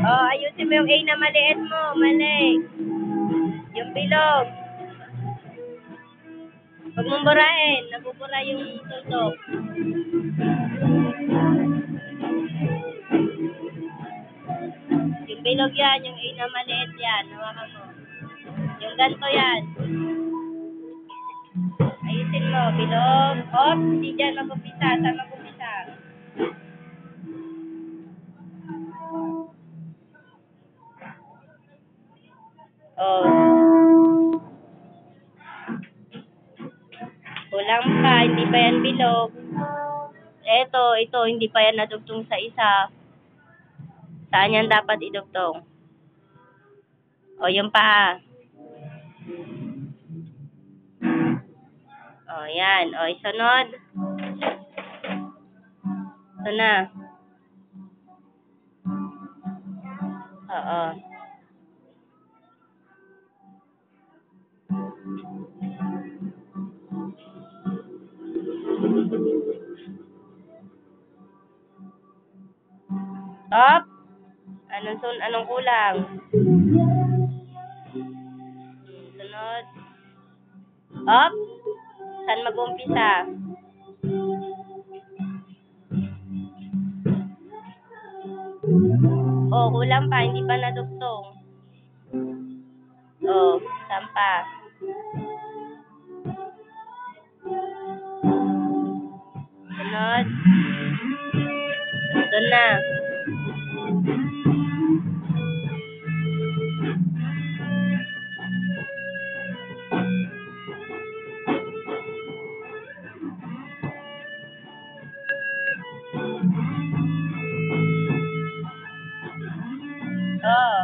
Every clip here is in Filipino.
Oh, ayusin mo yung A na maliit mo. Mali. Yung bilog. Huwag mong burahin. Nabubura yung tuldok. Yung bilog yan. Yung A na maliit yan. Hawakan mo. Yung ganto yan. Ayusin mo. Bilog. Oops. Hindi dyan mag-upisa. Saan mag-upisa? Oh. Kulang pa. Hindi pa yan bilog. Ito. Hindi pa yan nadugtong sa isa. Saan yan dapat idugtong? O, yung paa. O, yan. O, isunod. Ito na. Oo. Up. Anong kulang? Sunod. Up. Saan mag-umpisa? Oh, kulang pa. Hindi pa nadugtong. Oh, saan pa? Sunod. Doon na. Oh.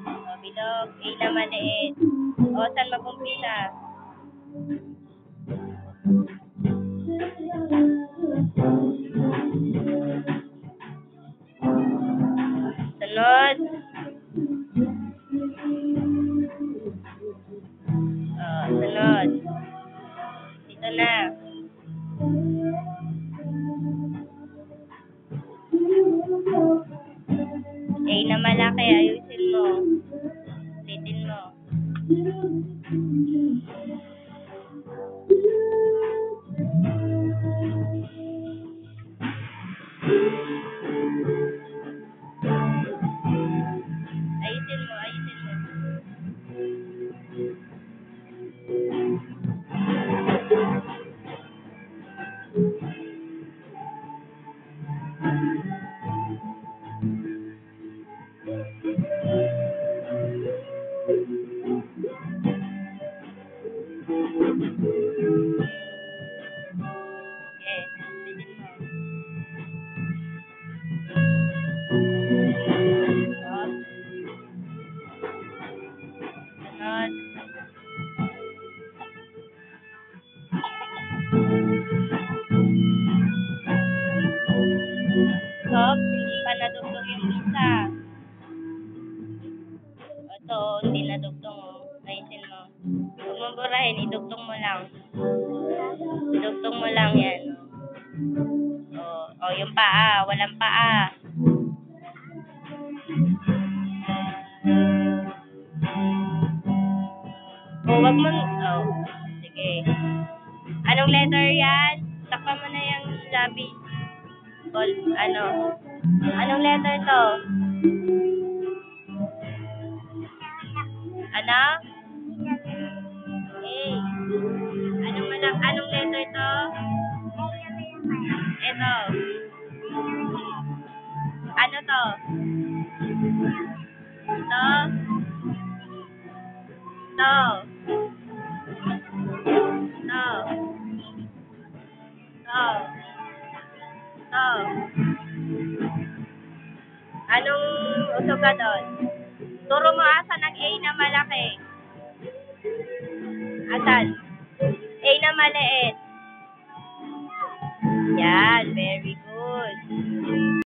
Oh, bilog. A na maliit. Oh, saan mag-umpisa? Sunod. Oh, sunod. Dito na. A na malaki. Ayusin mo. Ulitin mo. Ayusin mo. Okay. Ulitin mo. Up. Sunod. Up. Hindi pa nadugtong yung isa. Ito, hindi nadugtong. Ayusin mo. Huwag mong burahin. Idugtong mo lang. Idugtong mo lang yan. Oh, yung paa. Walang paa. Oh, wag mo. Oh, sige. Anong letter yan? Takpan mo na yung labi. Anong letter to? Ano? A. Anong letter to? Ito. Ano to? Ito. Ito. Ito. Ito. Ito. Anong usog ka doon? Turo mo asan ang A na malaki. Asan? A na maliit. Yan, very